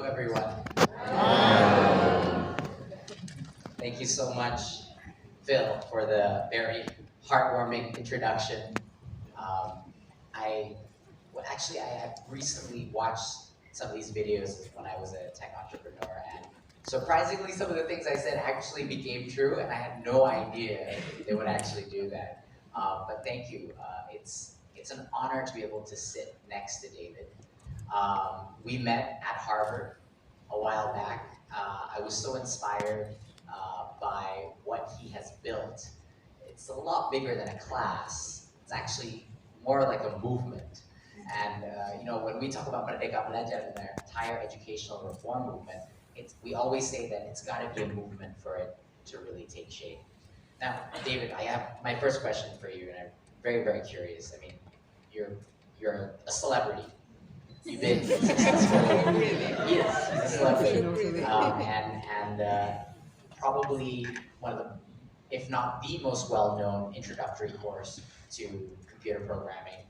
everyone. Thank you so much, Phil, for the very heartwarming introduction. I have recently watched some of these videos when I was a tech entrepreneur, and surprisingly, some of the things I said actually became true, and I had no idea they would actually do that. But thank you. It's an honor to be able to sit next to David. We met at Harvard a while back. I was so inspired by what he has built. It's a lot bigger than a class. It's actually more like a movement. And when we talk about Merdeka Belajar and the entire educational reform movement, we always say that it's got to be a movement for it to really take shape. Now, David, I have my first question for you, and I'm very, very curious. I mean, you're a celebrity. You've been successful. Yes, he's a celebrity, and probably one of the, if not the most well-known introductory course to computer programming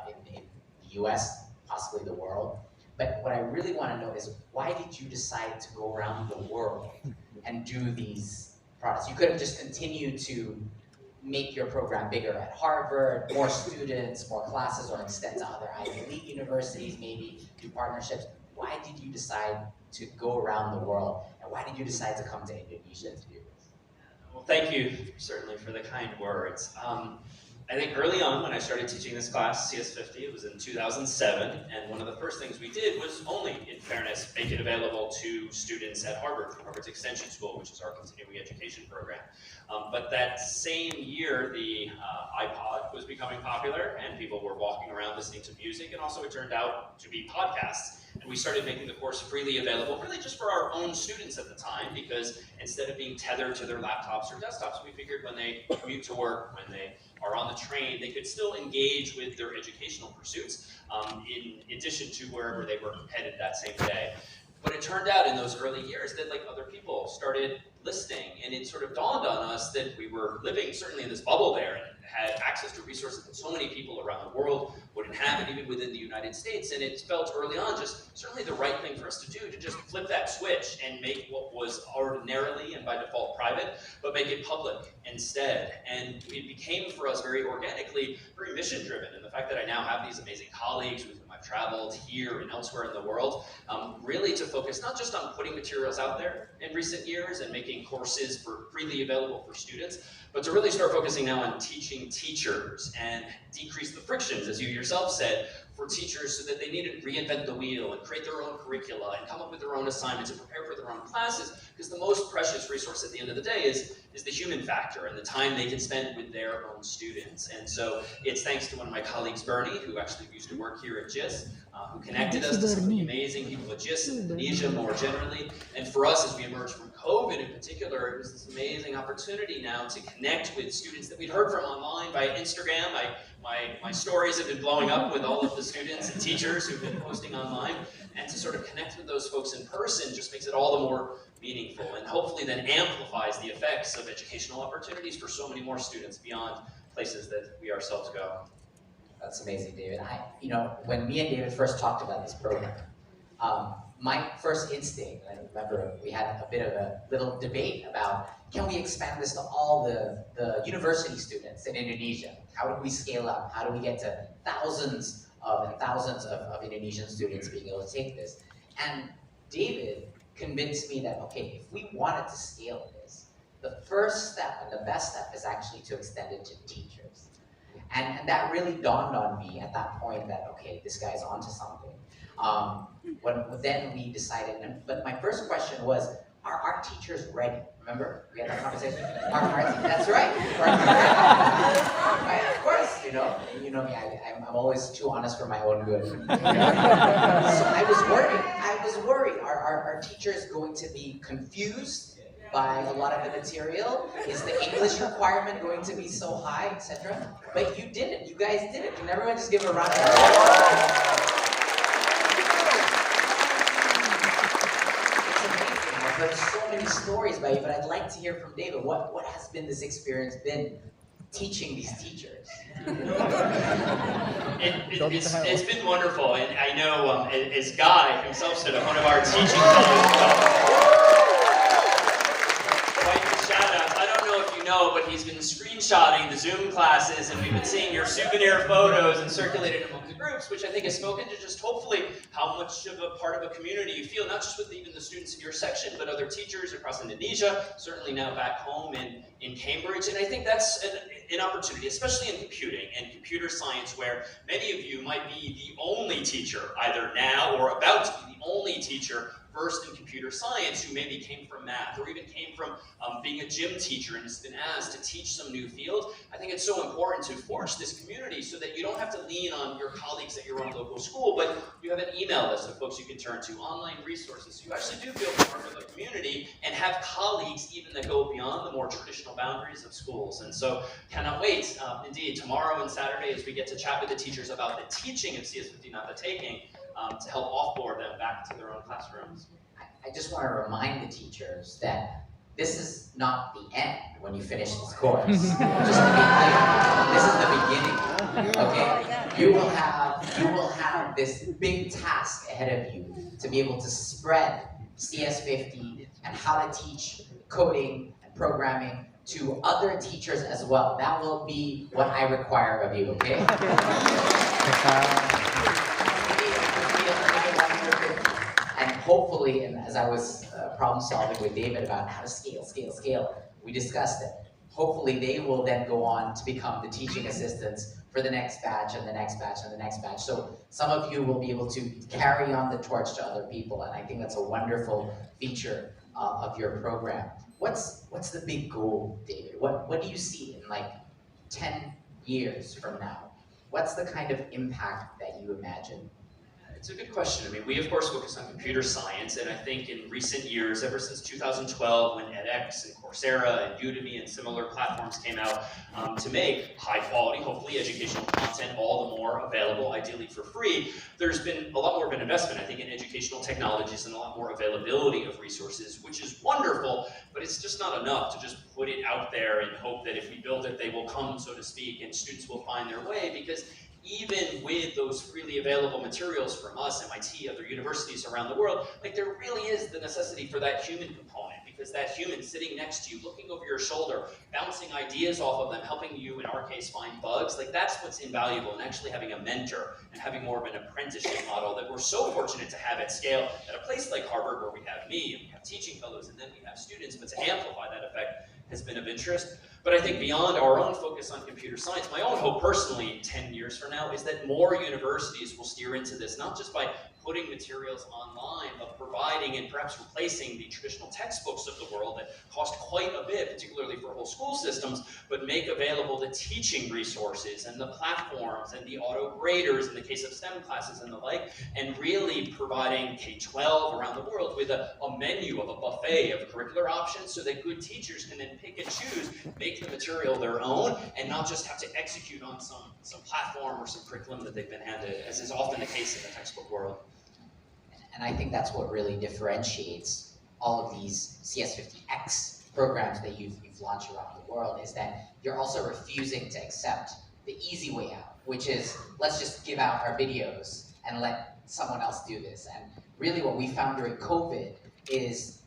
in the U.S., possibly the world. But what I really want to know is, why did you decide to go around the world and do these products? You could have just continued to make your program bigger at Harvard, more students, more classes, or extend to other Ivy League universities, maybe do partnerships. Why did you decide to go around the world, and why did you decide to come to Indonesia to do this? Well, thank you certainly for the kind words. I think early on when I started teaching this class, cs50, it was in 2007, and one of the first things we did was only, in fairness, make it available to students at Harvard's Extension School, which is our continuing education program. But that same year, the iPod was becoming popular, and people were walking around listening to music, and also it turned out to be podcasts. And we started making the course freely available, really just for our own students at the time, because instead of being tethered to their laptops or desktops, we figured when they commute to work, when they are on the train, they could still engage with their educational pursuits in addition to wherever they were headed that same day. But it turned out in those early years that like other people started listening, and it sort of dawned on us that we were living certainly in this bubble there and had access to resources that so many people around the world wouldn't have, and even within the United States. And it felt early on just certainly the right thing for us to do, to just flip that switch and make what was ordinarily and by default private, but make it public instead. And it became for us very organically, very mission driven. And the fact that I now have these amazing colleagues with whom I've traveled here and elsewhere in the world, really to focus not just on putting materials out there in recent years and making courses freely available for students, but to really start focusing now on teaching teachers and decrease the frictions, as you yourself said, for teachers so that they needn't reinvent the wheel and create their own curricula and come up with their own assignments and prepare for their own classes, because the most precious resource at the end of the day is the human factor and the time they can spend with their own students. And so it's thanks to one of my colleagues, Bernie, who actually used to work here at JIS, who connected us to some of the amazing people at JIS in Indonesia more generally. And for us, as we emerged from COVID in particular, it was this amazing opportunity now to connect with students that we'd heard from online via Instagram. My stories have been blowing up with all of the students and teachers who've been posting online, and to sort of connect with those folks in person just makes it all the more meaningful, and hopefully then amplifies the effects of educational opportunities for so many more students beyond places that we ourselves go. That's amazing, David. When me and David first talked about this program, my first instinct, I remember we had a bit of a little debate about, can we expand this to all the university students in Indonesia? How do we scale up? How do we get to thousands of Indonesian students being able to take this? And David convinced me that, okay, if we wanted to scale this, the first step and the best step is actually to extend it to teachers. And that really dawned on me at that point that, okay, this guy's onto something. Then we decided, but my first question was, are our teachers ready? Remember, we had that conversation? That's right. Right, of course, you know me, I'm always too honest for my own good. So I was worried. Are teachers going to be confused by a lot of the material? Is the English requirement going to be so high, etc.? But you didn't. You guys did it. Can everyone just give a round of applause? I've heard so many stories about you, but I'd like to hear from David. What has been this experience been teaching these teachers? It's been wonderful, and I know, as Guy himself said, one of our teaching fellows, quite the shout-outs. I don't know if you know, but he's been screenshotting the Zoom classes, and we've been seeing your souvenir photos and circulated among the groups, which I think has spoken to just hopefully how much of a part of a community you feel, not just with even the students in your section, but other teachers across Indonesia, certainly now back home in Cambridge. And I think that's an opportunity, especially in computing and computer science, where many of you might be the only teacher, either now or about to be the only teacher versed in computer science who maybe came from math or even came from being a gym teacher and has been asked to teach some new field. I think it's so important to forge this community so that you don't have to lean on your colleagues at your own local school, but you have an email list of folks you can turn to, online resources. So you actually do feel part of the community and have colleagues even that go beyond the more traditional boundaries of schools. And so cannot wait, indeed, tomorrow and Saturday as we get to chat with the teachers about the teaching of CS50, not the taking, to help offboard them back to their own classrooms. I just want to remind the teachers that this is not the end when you finish this course. Just to be clear, this is the beginning. Okay? You will have this big task ahead of you to be able to spread CS50 and how to teach coding and programming to other teachers as well. That will be what I require of you, okay? And hopefully, and as I was problem solving with David about how to scale, we discussed it. Hopefully they will then go on to become the teaching assistants for the next batch and the next batch and the next batch. So some of you will be able to carry on the torch to other people, and I think that's a wonderful feature of your program. What's the big goal, David? What do you see in like 10 years from now? What's the kind of impact that you imagine? It's a good question. I mean, we of course focus on computer science, and I think in recent years, ever since 2012, when edX and Coursera and Udemy and similar platforms came out to make high quality, hopefully educational content all the more available, ideally for free, there's been a lot more of an investment, I think, in educational technologies and a lot more availability of resources, which is wonderful, but it's just not enough to just put it out there and hope that if we build it, they will come, so to speak, and students will find their way, because even with those freely available materials from us, MIT, other universities around the world, like there really is the necessity for that human component, because that human sitting next to you, looking over your shoulder, bouncing ideas off of them, helping you, in our case, find bugs, like that's what's invaluable, and actually having a mentor and having more of an apprenticeship model that we're so fortunate to have at scale at a place like Harvard, where we have me, and we have teaching fellows, and then we have students, but to amplify that effect has been of interest. But I think beyond our own focus on computer science, my own hope personally 10 years from now is that more universities will steer into this, not just by putting materials online, but providing and perhaps replacing the traditional textbooks of the world that cost quite a bit, particularly for whole school systems, but make available the teaching resources and the platforms and the auto graders in the case of STEM classes and the like, and really providing K-12 around the world with a menu of a buffet of curricular options so that good teachers can then pick and choose, make the material their own, and not just have to execute on some platform or some curriculum that they've been handed, as is often the case in the textbook world. And I think that's what really differentiates all of these CS50X programs that you've launched around the world, is that you're also refusing to accept the easy way out, which is, let's just give out our videos and let someone else do this. And really what we found during COVID is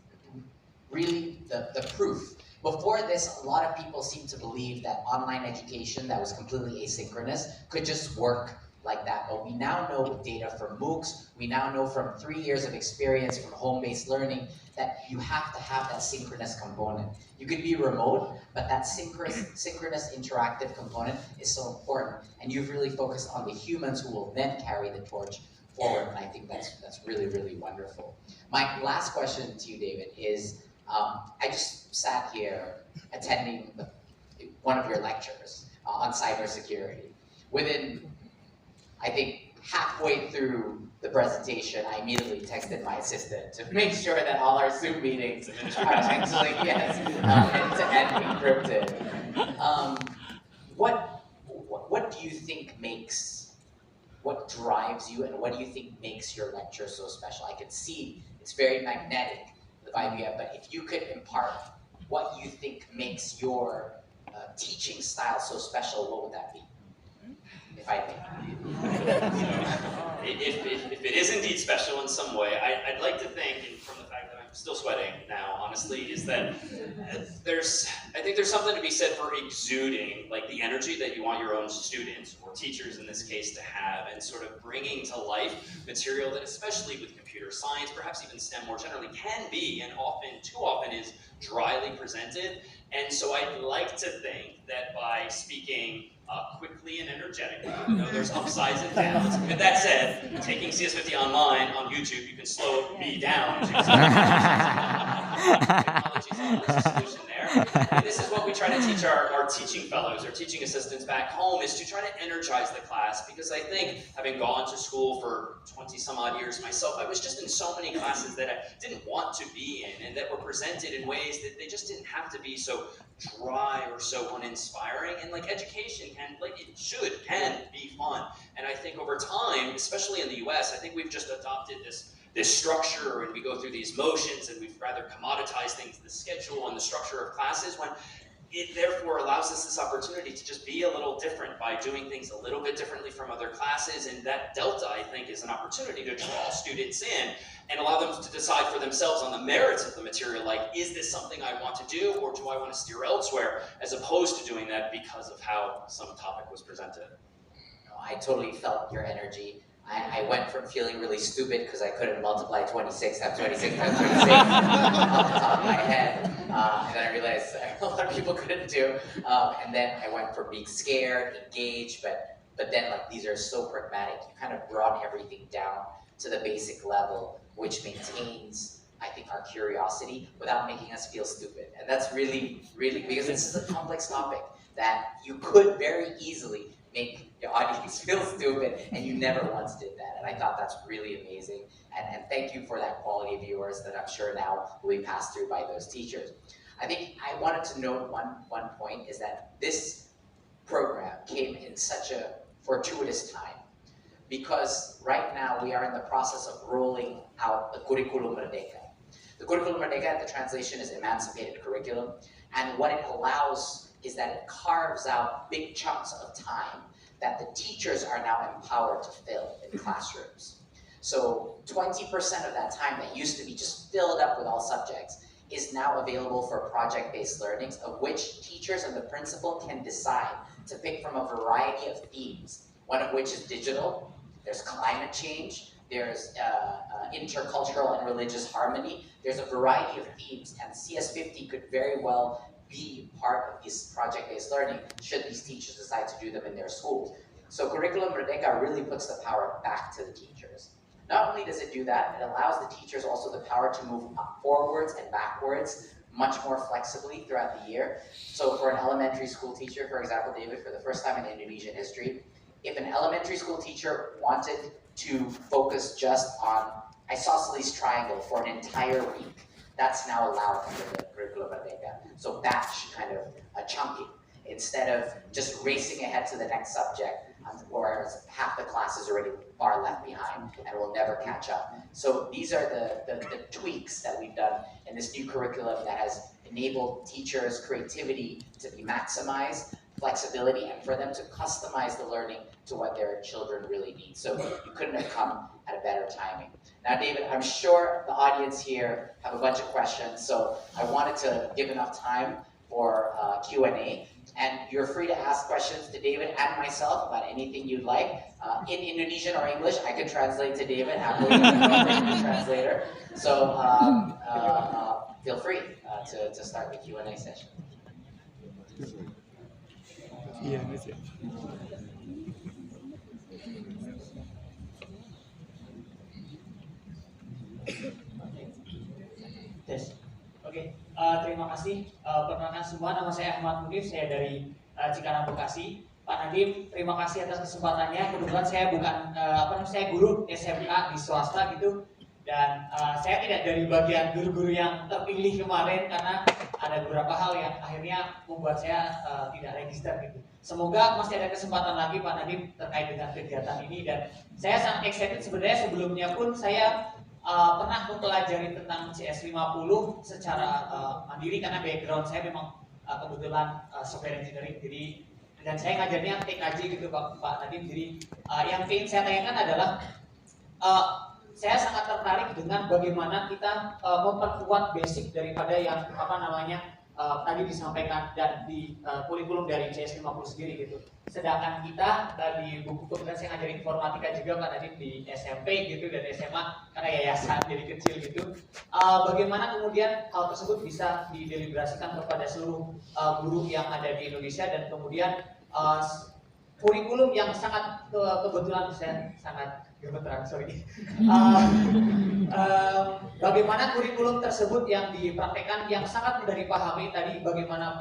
really the proof. Before this, a lot of people seemed to believe that online education that was completely asynchronous could just work like that. But we now know with data from MOOCs, we now know from 3 years of experience from home-based learning that you have to have that synchronous component. You could be remote, but that synchronous interactive component is so important. And you've really focused on the humans who will then carry the torch forward. And I think that's really, really wonderful. My last question to you, David, is I just sat here attending one of your lectures on cybersecurity. Within, I think, halfway through the presentation, I immediately texted my assistant to make sure that all our Zoom meetings are actually, end-to-end encrypted. What do you think what drives you, and what do you think makes your lecture so special? I can see it's very magnetic, the vibe you have, but if you could impart what you think makes your teaching style so special, what would that be? If I may. If it is indeed special in some way, I'd like to think, and from the fact that I'm still sweating now, honestly, is that I think there's something to be said for exuding like the energy that you want your own students, or teachers in this case, to have, and sort of bringing to life material that, especially with computer science, perhaps even STEM more generally, can be, and too often is, dryly presented. And so I'd like to think that by speaking quickly and energetically, there's upsides and downs. With that said, taking CS50 online on YouTube, you can slow me down. Technology's a solution there. And this is what we try to teach our teaching fellows, our teaching assistants back home, is to try to energize the class, because I think, having gone to school for 20 some odd years myself, I was just in so many classes that I didn't want to be in, and that were presented in ways that they just didn't have to be so dry or so uninspiring. And like education can be fun. And I think over time, especially in the US, I think we've just adopted this structure, and we go through these motions, and we've rather commoditized things, the schedule and the structure of classes, when it therefore allows us this opportunity to just be a little different by doing things a little bit differently from other classes. And that delta, I think, is an opportunity to draw students in and allow them to decide for themselves on the merits of the material, like, is this something I want to do, or do I want to steer elsewhere, as opposed to doing that because of how some topic was presented. I totally felt your energy. I went from feeling really stupid because I couldn't multiply 26 times 26 times 26 off the top of my head, and then I realized a lot of people couldn't do, and then I went from being scared, engaged, but then like these are so pragmatic. You kind of brought everything down to the basic level, which maintains, I think, our curiosity without making us feel stupid. And that's really, really, because this is a complex topic that you could very easily make your audience feel stupid, and you never once did that. And I thought that's really amazing. And thank you for that quality of viewers that I'm sure now will be passed through by those teachers. I think I wanted to note one point, is that this program came in such a fortuitous time, because right now we are in the process of rolling out the Curriculum Merdeka. The Curriculum Merdeka, the translation is Emancipated Curriculum, and what it allows is that it carves out big chunks of time that the teachers are now empowered to fill in classrooms. So 20% of that time that used to be just filled up with all subjects is now available for project-based learnings, of which teachers and the principal can decide to pick from a variety of themes, one of which is digital, there's climate change, there's intercultural and religious harmony. There's a variety of themes, and CS50 could very well be part of this project-based learning should these teachers decide to do them in their schools. So Curriculum Merdeka really puts the power back to the teachers. Not only does it do that, it allows the teachers also the power to move forwards and backwards much more flexibly throughout the year. So for an elementary school teacher, for example, David, for the first time in Indonesian history, if an elementary school teacher wanted to focus just on isosceles triangle for an entire week, that's now allowed under the Curriculum Merdeka. So batch kind of chunking, instead of just racing ahead to the next subject, whereas half the class is already far left behind and will never catch up. So these are the tweaks that we've done in this new curriculum that has enabled teachers' creativity to be maximized, flexibility, and for them to customize the learning to what their children really need. So you couldn't have come at a better timing. Now, David, I'm sure the audience here have a bunch of questions, so I wanted to give enough time for Q&A. And you're free to ask questions to David and myself about anything you'd like. In Indonesian or English, I can translate to David, happily, I'm a translator. So feel free to start the Q&A session. Iya, sih. Oke, terima kasih. Perkenalkan semua, nama saya Ahmad Munif, saya dari Cikarang, Bekasi. Pak Nadhim, terima kasih atas kesempatannya. Kebetulan saya bukan saya guru SMK di swasta gitu, dan saya tidak dari bagian guru-guru yang terpilih kemarin karena ada beberapa hal yang akhirnya membuat saya tidak register gitu. Semoga masih ada kesempatan lagi Pak Nadhim terkait dengan kegiatan ini, dan saya sangat excited. Sebenarnya sebelumnya pun saya pernah mempelajari tentang cs50 secara mandiri karena background saya memang kebetulan software engineering, jadi Dan saya ngajarnya TKJ gitu Pak Nadhim. Jadi yang ingin saya tanyakan adalah saya sangat tertarik dengan bagaimana kita memperkuat basic daripada yang tadi disampaikan dan di kurikulum dari cs50 sendiri gitu. Sedangkan kita di buku kebetulan saya ngajarin informatika juga Pak Nadhim di SMP gitu dan SMA karena yayasan jadi kecil gitu. Bagaimana kemudian hal tersebut bisa dideliberasikan kepada seluruh guru yang ada di Indonesia dan kemudian kurikulum yang sangat kebetulan saya sangat gemeteran, sorry. Bagaimana kurikulum tersebut yang dipraktekkan yang sangat mudah dipahami tadi bagaimana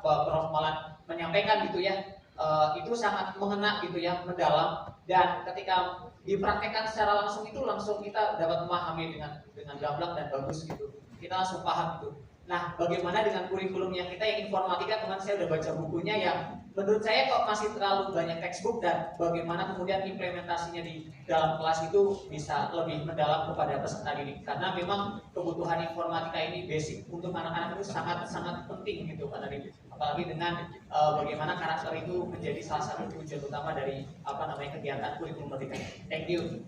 Prof Malan menyampaikan gitu ya, itu sangat mengena gitu ya, mendalam, dan ketika dipraktekkan secara langsung itu langsung kita dapat memahami dengan gamblang dan bagus gitu, kita langsung paham gitu. Nah, bagaimana dengan kurikulum yang kita yang informatika, teman saya udah baca bukunya yang menurut saya kok masih terlalu banyak textbook, dan bagaimana kemudian implementasinya di dalam kelas itu bisa lebih mendalam kepada peserta didik, karena memang kebutuhan informatika ini basic untuk anak-anak itu sangat-sangat penting gitu Pak Nadhim, apalagi dengan bagaimana karakter itu menjadi salah satu tujuan utama dari kegiatan kurikulum merdeka. Thank you.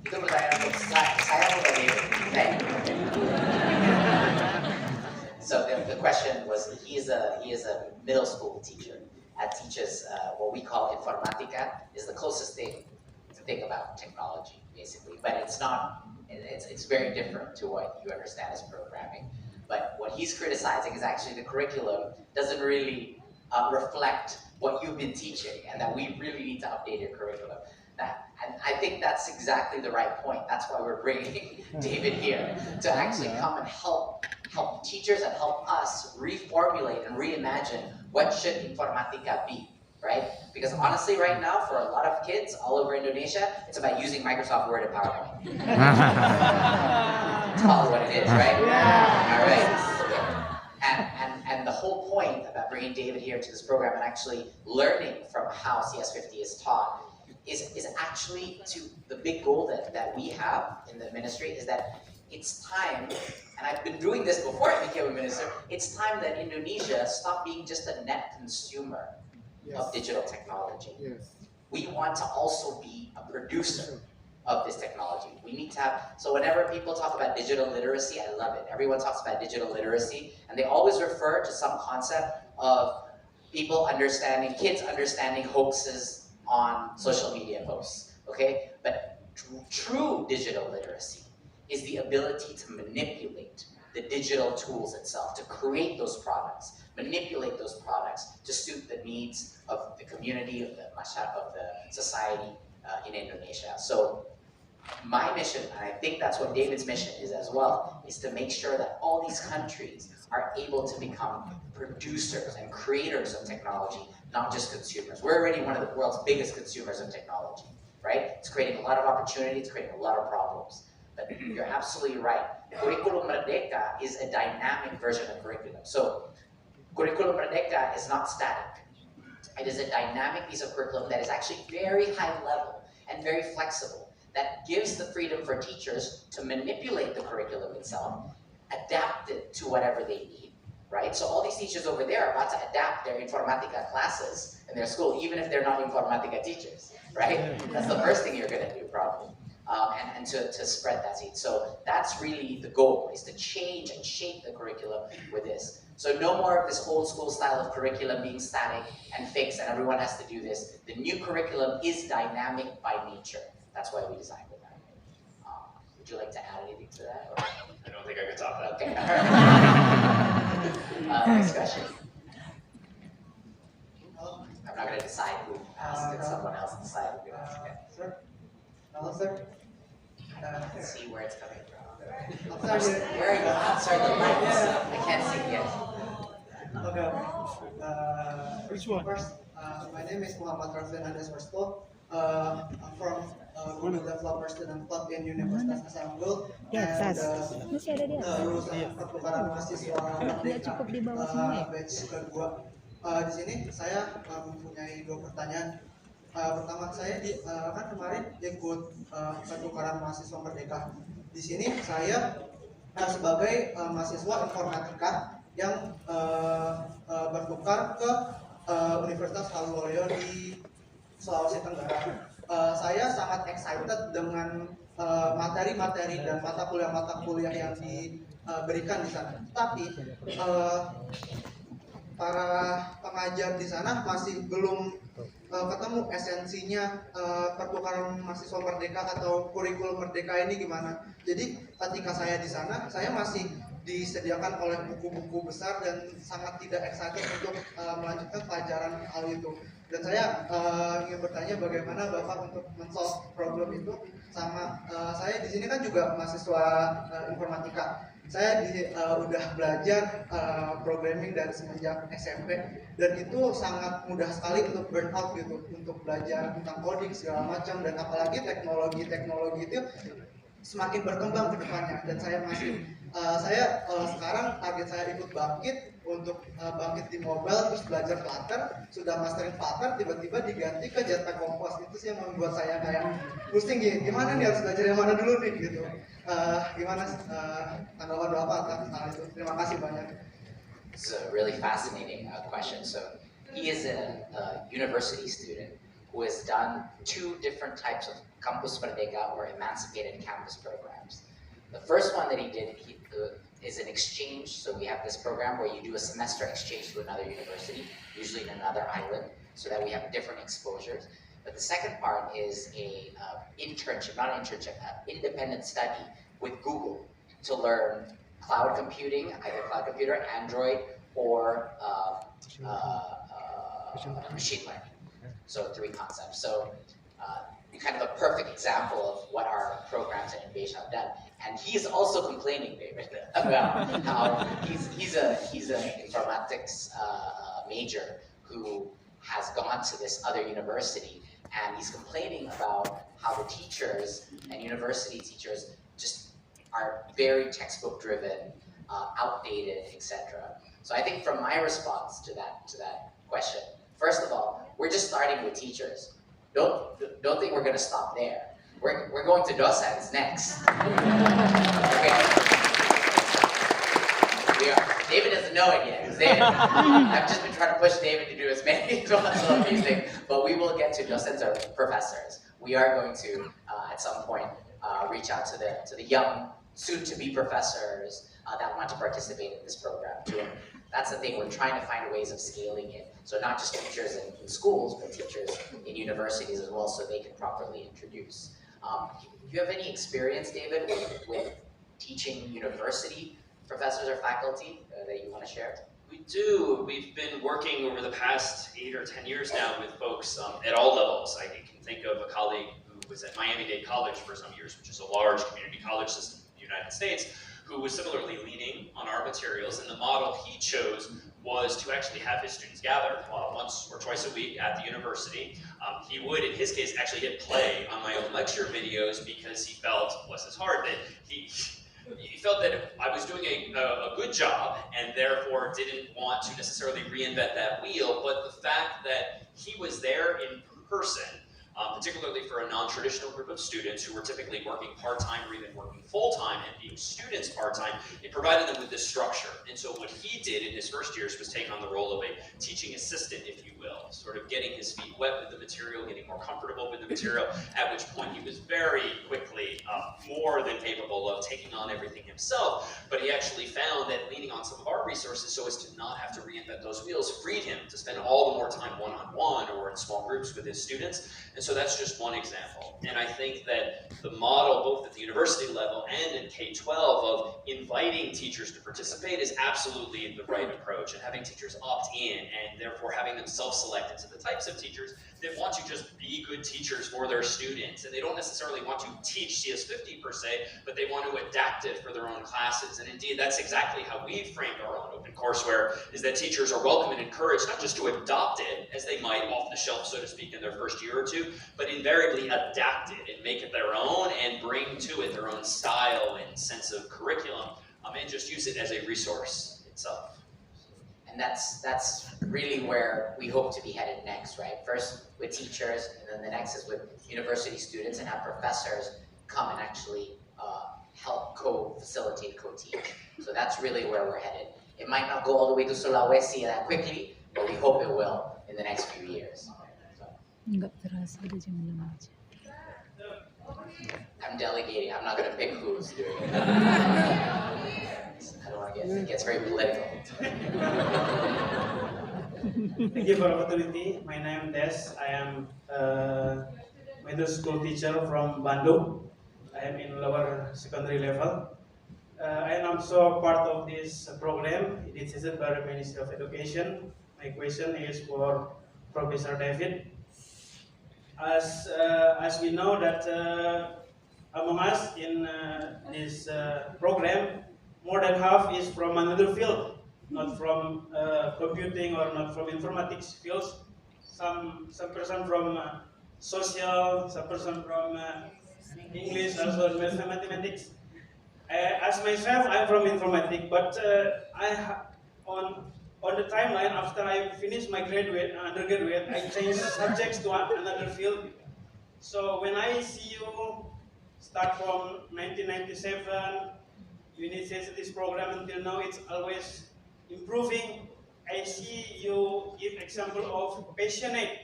Itu pertanyaan untuk saya mulai. So the question was, he is a middle school teacher and teaches what we call informatica, is the closest thing to think about technology basically, but it's not. It's very different to what you understand as programming. But what he's criticizing is actually the curriculum doesn't really reflect what you've been teaching, and that we really need to update your curriculum. And I think that's exactly the right point. That's why we're bringing David here, to actually come and help teachers and help us reformulate and reimagine what should informatica be, right? Because honestly, right now, for a lot of kids all over Indonesia, it's about using Microsoft Word and PowerPoint. That's probably what it is, right? Yeah. All right. And the whole point about bringing David here to this program and actually learning from how CS50 is taught is actually to the big goal that we have in the ministry, is that it's time, and I've been doing this before I became a minister, it's time that Indonesia stop being just a net consumer of digital technology. We want to also be a producer of this technology. We need to have, so whenever people talk about digital literacy, I love it. Everyone talks about digital literacy, and they always refer to some concept of kids understanding hoaxes on social media posts, okay? But true digital literacy is the ability to manipulate the digital tools itself, to create those products, manipulate those products to suit the needs of the community, of the society in Indonesia. So my mission, and I think that's what David's mission is as well, is to make sure that all these countries are able to become producers and creators of technology, not just consumers. We're already one of the world's biggest consumers of technology, right? It's creating a lot of opportunity, it's creating a lot of problems. But you're absolutely right. Kurikulum Merdeka is a dynamic version of curriculum. So Kurikulum Merdeka is not static. It is a dynamic piece of curriculum that is actually very high level and very flexible, that gives the freedom for teachers to manipulate the curriculum itself, adapt it to whatever they need, right? So all these teachers over there are about to adapt their informatica classes in their school, even if they're not informatica teachers, right? That's the first thing you're gonna do probably. And to spread that seed. So that's really the goal, is to change and shape the curriculum with this. So no more of this old school style of curriculum being static and fixed and everyone has to do this. The new curriculum is dynamic by nature. That's why we designed it that way. Would you like to add anything to that? Or? I don't think I could top that. Okay. Next question. I'm not going to decide who asked, and someone else decide who asked. Okay. Sir? Hello, sir? Let's see where it's coming from. I'm sorry. Where are you? I'm sorry, the lights. I can't see yet. Okay. Which one? First, my name is Muhammad Rafiq Hades Warsto. I'm from Google Developer Student Club in Universitas Hasanuddin. And lulusan pertukaran mahasiswa Merdeka batch kedua. Di sini saya mempunyai dua pertanyaan. Pertama, saya kan kemarin ikut pertukaran mahasiswa Merdeka. Di sini saya sebagai mahasiswa informatika yang bertukar ke Universitas Harvard di Sulawesi Tenggara. Saya sangat excited dengan materi-materi dan mata kuliah yang diberikan di sana. Tapi para pengajar di sana masih belum ketemu esensinya pertukaran mahasiswa merdeka atau kurikulum merdeka ini gimana. Jadi ketika saya di sana, saya masih disediakan oleh buku-buku besar dan sangat tidak excited untuk melanjutkan pelajaran hal itu. Dan saya ingin bertanya bagaimana Bapak untuk men-solve problem itu. Sama saya di sini kan juga mahasiswa informatika. Saya udah belajar programming dari semenjak SMP dan itu sangat mudah sekali untuk burnout gitu, untuk belajar tentang coding segala macam, dan apalagi teknologi itu semakin berkembang ke depannya. Dan saya masih sekarang target saya ikut bangkit untuk bangkit di mobile, terus belajar Flutter, sudah mastering Flutter, tiba-tiba diganti ke Jetpack Compose. Itu sih yang membuat saya kayak pusing, gimana nih, harus belajar yang mana dulu nih gitu. Gimana tanggapan Bapak atas hal itu? Terima kasih banyak. It's a really fascinating question. So he is a university student who has done 2 different types of Campus Merdeka or emancipated campus programs. The first one that he did is an exchange. So we have this program where you do a semester exchange to another university, usually in another island, so that we have different exposures. But the second part is a independent study with Google to learn cloud computing, either cloud computer, Android, or machine learning. So 3 concepts. So kind of a perfect example of what our programs at Innovation have done. And he is also complaining, David, about how he's an informatics major who has gone to this other university, and he's complaining about how the teachers and university teachers just are very textbook driven, outdated, etc. So I think from my response to that question, first of all, we're just starting with teachers. Don't think we're going to stop there. We're going to docents next. Okay. We are. David doesn't know it yet. I've just been trying to push David to do as many of these things, but we will get to docents or professors. We are going to, at some point, reach out to the young, soon-to-be professors that want to participate in this program too. That's the thing, we're trying to find ways of scaling it. So not just teachers in schools, but teachers in universities as well, so they can properly introduce. Do you have any experience, David, with teaching university professors or faculty that you want to share? We do. We've been working over the past 8 or 10 years now with folks at all levels. I can think of a colleague who was at Miami-Dade College for some years, which is a large community college system in the United States, who was similarly leaning on our materials, and the model he chose was to actually have his students gather once or twice a week at the university. He would, in his case, actually hit play on my own lecture videos because he felt, bless his heart, that he felt that I was doing a good job and therefore didn't want to necessarily reinvent that wheel, but the fact that he was there in person, particularly for a non-traditional group of students who were typically working part-time or even working full-time and being students part-time, it provided them with this structure. And so what he did in his first years was take on the role of a teaching assistant, if you will, sort of getting his feet wet with the material, getting more comfortable with the material, at which point he was very quickly more than capable of taking on everything himself. But he actually found that leaning on some of our resources so as to not have to reinvent those wheels freed him to spend all the more time one-on-one or in small groups with his students. And so that's just one example. And I think that the model, both at the university level and in K-12, of inviting teachers to participate is absolutely the right approach, and having teachers opt in and therefore having them self-select into the types of teachers that want to just be good teachers for their students. And they don't necessarily want to teach CS50 per se, but they want to adapt it for their own classes. And indeed, that's exactly how we've framed our own open courseware, is that teachers are welcome and encouraged not just to adopt it, as they might off the shelf, so to speak, in their first year or two, but invariably adapt it and make it their own and bring to it their own style and sense of curriculum, and just use it as a resource itself. And that's really where we hope to be headed next, right? First with teachers, and then the next is with university students, and have professors come and actually help co-facilitate, co-teach. So that's really where we're headed. It might not go all the way to Sulawesi that quickly, but we hope it will. in the next few years. So, I'm delegating. I'm not going to pick who's doing it. I don't want to it gets very political. Thank you for the opportunity. My name is Des. I am a middle school teacher from Bandung. I am in lower secondary level. I am also part of this program initiated by the Ministry of Education. My question is for Professor David. As we know that among us in this program, more than half is from another field, not from computing or not from informatics fields. Some person from social, some person from English, also mathematics. As myself, I'm from informatics, but on the timeline after I finished my undergraduate, I changed subjects to another field. So when I see you start from 1997, you initiated this program until now, it's always improving. I see you give example of passionate.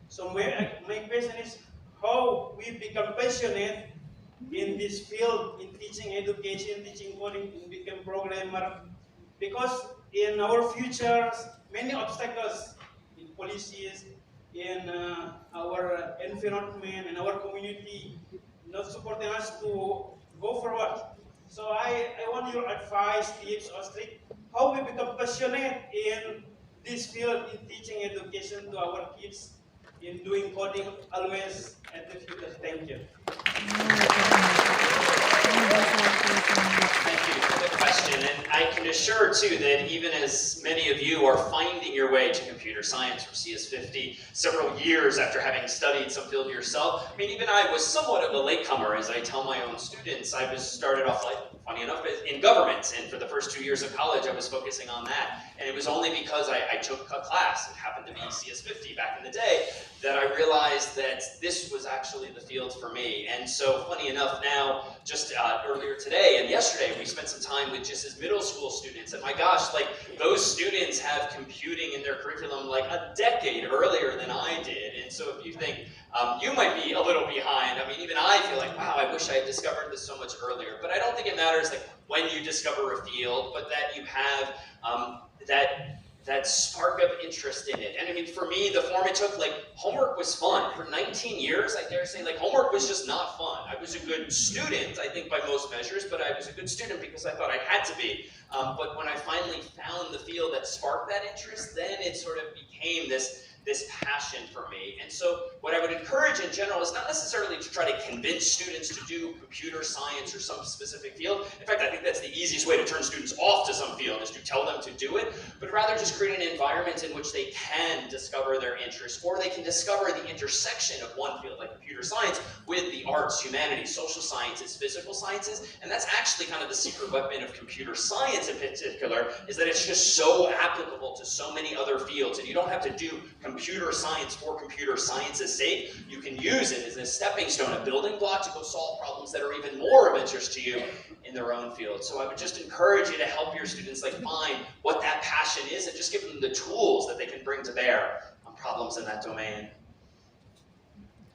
So my question is how we become passionate in this field, in teaching education, teaching coding, to become programmer. Because in our futures, many obstacles in policies, in our environment, in our community, not supporting us to go forward. So I want your advice, tips, or tricks, how we become passionate in this field, in teaching education to our kids, in doing coding always at the future. Thank you. Thank you for the question, and I can assure too that even as many of you are finding your way to computer science or CS50 several years after having studied some field yourself, I mean, even I was somewhat of a latecomer. As I tell my own students, I was started off, like, funny enough, in government, and for the first 2 years of college I was focusing on that, and it was only because I took a class, it happened to be CS50 back in the day, that I realized that this was actually the field for me. And so funny enough now, just earlier today and yesterday, we spent some time with just as middle school students, and my gosh, like, those students have computing in their curriculum like a decade earlier than I did. And so if you think you might be a little behind, I mean, even I feel like, wow, I wish I had discovered this so much earlier. But I don't think it matters like when you discover a field, but that you have that spark of interest in it. And I mean, for me, the form it took, like, homework was fun. For 19 years, I dare say, like, homework was just not fun. I was a good student, I think, by most measures, but I was a good student because I thought I had to be. But when I finally found the field that sparked that interest, then it sort of became this passion for me. And so what I would encourage in general is not necessarily to try to convince students to do computer science or some specific field. In fact, I think that's the easiest way to turn students off to some field, is to tell them to do it, but rather just create an environment in which they can discover their interests, or they can discover the intersection of one field, like computer science, with the arts, humanities, social sciences, physical sciences. And that's actually kind of the secret weapon of computer science in particular, is that it's just so applicable to so many other fields, and you don't have to do computer science for computer science's sake. You can use it as a stepping stone, a building block to go solve problems that are even more of interest to you in their own field. So I would just encourage you to help your students, like, find what that passion is and just give them the tools that they can bring to bear on problems in that domain.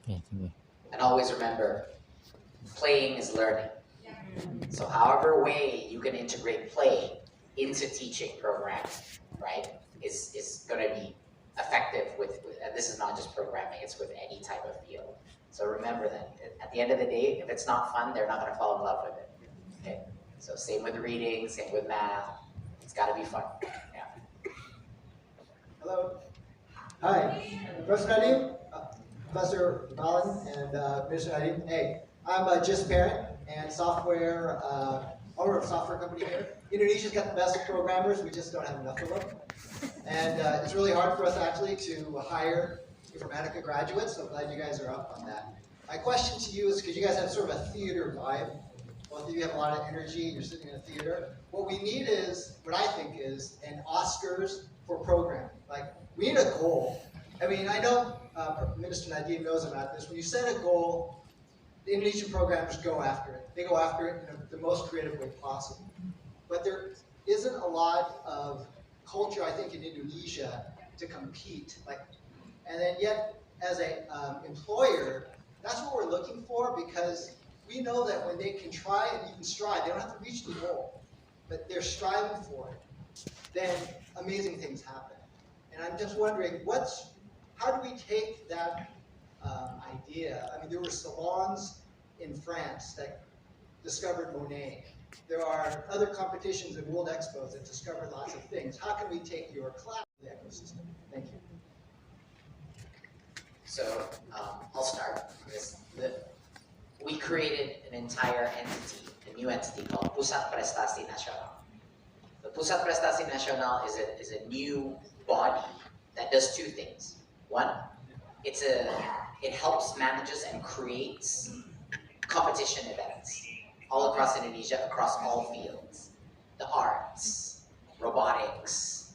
And always remember, playing is learning. So however way you can integrate play into teaching programs, right, is going to be effective with, and this is not just programming, it's with any type of field. So remember that at the end of the day, if it's not fun, they're not going to fall in love with it. Okay? So same with reading, same with math, it's got to be fun. Yeah. Hello. Hi, Professor Nadhim, Professor Malan, and Mr. Nadhim. Hey, I'm a JIS parent and owner of a software company here. Indonesia's got the best programmers, we just don't have enough of them. And it's really hard for us actually to hire Informatica graduates, so I'm glad you guys are up on that. My question to you is, because you guys have sort of a theater vibe, both of you have a lot of energy, you're sitting in a theater. What we need is, what I think is, an Oscars for programming. Like, we need a goal. I mean, I know Minister Nadhim knows about this. When you set a goal, the Indonesian programmers go after it. They go after it in the most creative way possible. But there isn't a lot of culture, I think, in Indonesia to compete. And then yet, as a employer, that's what we're looking for, because we know that when they can try and even strive, they don't have to reach the goal, but they're striving for it, then amazing things happen. And I'm just wondering, how do we take that idea? I mean, there were salons in France that discovered Monet. There are other competitions and world expos that discovered lots of things. How can we take your class to the ecosystem? Thank you. So I'll start. We created an entire entity, a new entity called Pusat Prestasi Nasional. The Pusat Prestasi Nasional is a new body that does two things. One, it helps, manages, and creates competition events all across Indonesia, across all fields. The arts, robotics,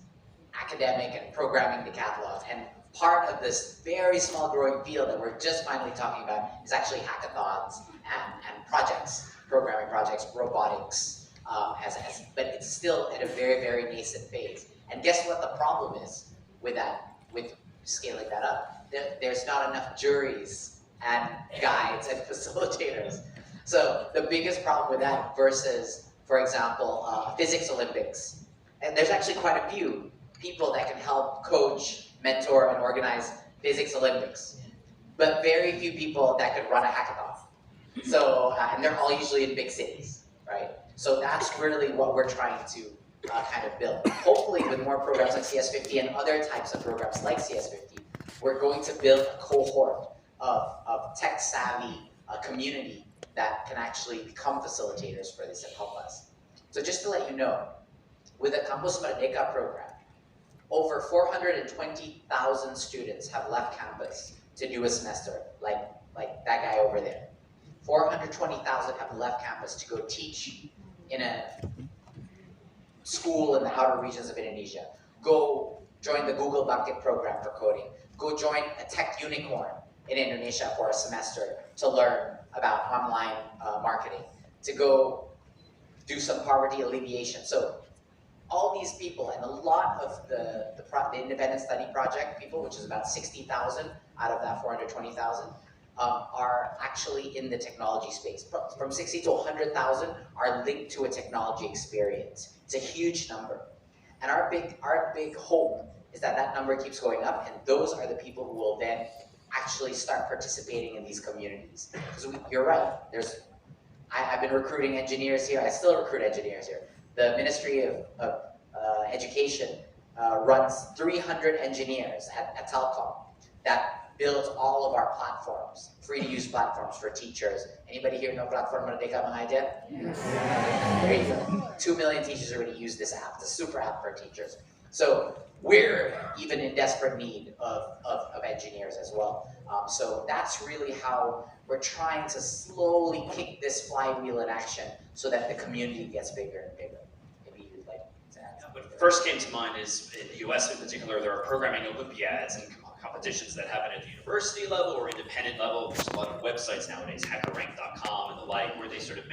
academic and programming decathlons. And part of this very small growing field that we're just finally talking about is actually hackathons and projects, programming projects, robotics, but it's still at a very, very nascent phase. And guess what the problem is with that, with scaling that up? There's not enough juries and guides and facilitators. So the biggest problem with that versus, for example, physics Olympics, and there's actually quite a few people that can help coach, mentor, and organize physics Olympics, but very few people that could run a hackathon. So, and they're all usually in big cities, right? So that's really what we're trying to kind of build. Hopefully with more programs like CS50 and other types of programs like CS50, we're going to build a cohort of tech-savvy community that can actually become facilitators for this and help us. So just to let you know, with the Campus Merdeka program, over 420,000 students have left campus to do a semester, like that guy over there. 420,000 have left campus to go teach in a school in the outer regions of Indonesia. Go join the Google Bangkit program for coding. Go join a tech unicorn in Indonesia for a semester to learn about online marketing. To go do some poverty alleviation. So all these people, and a lot of the independent study project people, which is about 60,000 out of that 420,000, are actually in the technology space. From 60 to 100,000 are linked to a technology experience. It's a huge number. And our big hope is that that number keeps going up, and those are the people who will then actually start participating in these communities. Because you're right, I've been recruiting engineers here, I still recruit engineers here. The Ministry of Education runs 300 engineers at Telkom that builds all of our platforms, free-to-use platforms for teachers. Anybody here know Platform Merdeka Mengajar? Yeah. There you go. 2 million teachers already use this app. It's a super app for teachers. So we're even in desperate need of engineers as well. So that's really how we're trying to slowly kick this flywheel in action so that the community gets bigger and bigger. Maybe you'd like to add something. What first came to mind is, in the US in particular, there are programming Olympiads and competitions that happen at the university level or independent level. There's a lot of websites nowadays, hackerrank.com and the like, where they sort of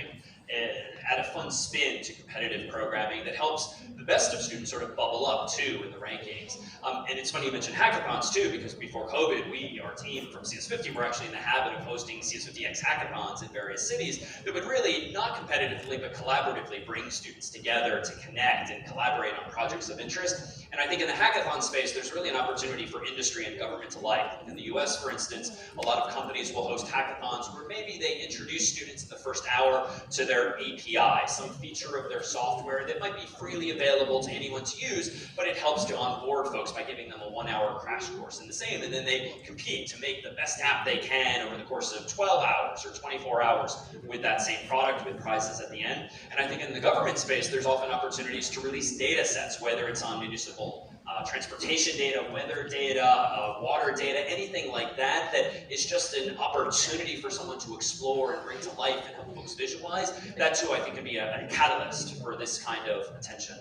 add a fun spin to competitive programming that helps the best of students sort of bubble up too in the rankings. And it's funny you mentioned hackathons too, because before COVID, our team from CS50 were actually in the habit of hosting CS50X hackathons in various cities that would really, not competitively, but collaboratively bring students together to connect and collaborate on projects of interest. And I think in the hackathon space, there's really an opportunity for industry and government alike. In the US, for instance, a lot of companies will host hackathons where maybe they introduce students in the first hour to their API, some feature of their software that might be freely available to anyone to use, but it helps to onboard folks by giving them a 1-hour crash course in the same, and then they compete to make the best app they can over the course of 12 hours or 24 hours with that same product with prizes at the end. And I think in the government space, there's often opportunities to release data sets, whether it's on municipal transportation data, weather data, water data, anything like that, that is just an opportunity for someone to explore and bring to life and help folks visualize. That too, I think, can be a catalyst for this kind of attention.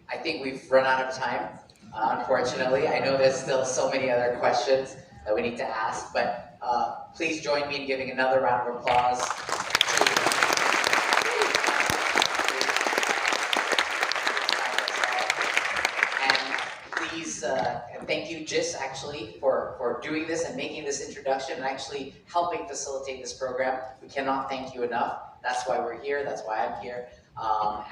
I think we've run out of time, unfortunately. I know there's still so many other questions that we need to ask, but please join me in giving another round of applause. And please, and thank you JIS actually for doing this and making this introduction and actually helping facilitate this program. We cannot thank you enough. That's why we're here, that's why I'm here.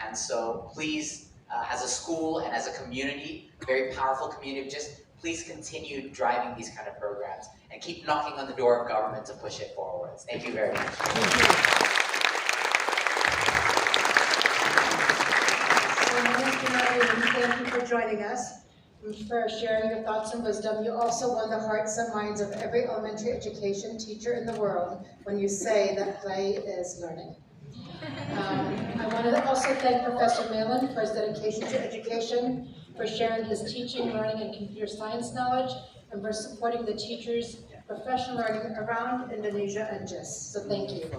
And so please, as a school and as a community, a very powerful community of JIS, please continue driving these kind of programs and keep knocking on the door of government to push it forwards. Thank you very much. Thank you for joining us, for sharing your thoughts and wisdom. You also won the hearts and minds of every elementary education teacher in the world when you say that play is learning. I want to also thank Professor Malan for his dedication to education, for sharing his teaching, learning, and computer science knowledge, and for supporting the teachers' professional learning around Indonesia and JIS. So thank you.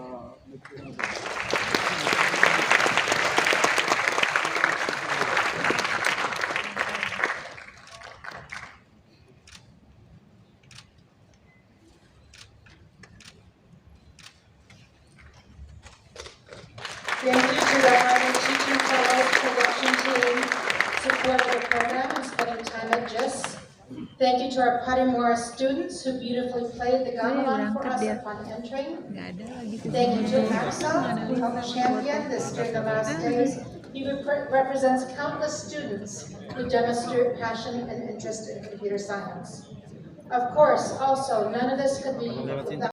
Thank you to the Harvard Teaching Fellows production team, supporting the program and spending time at JIS. Thank you to our Parimura students who beautifully played the gamelan for us upon entering. Thank you to Axel, who helped champion this during the last days. He represents countless students who demonstrate passion and interest in computer science. Of course, also, none of this could be without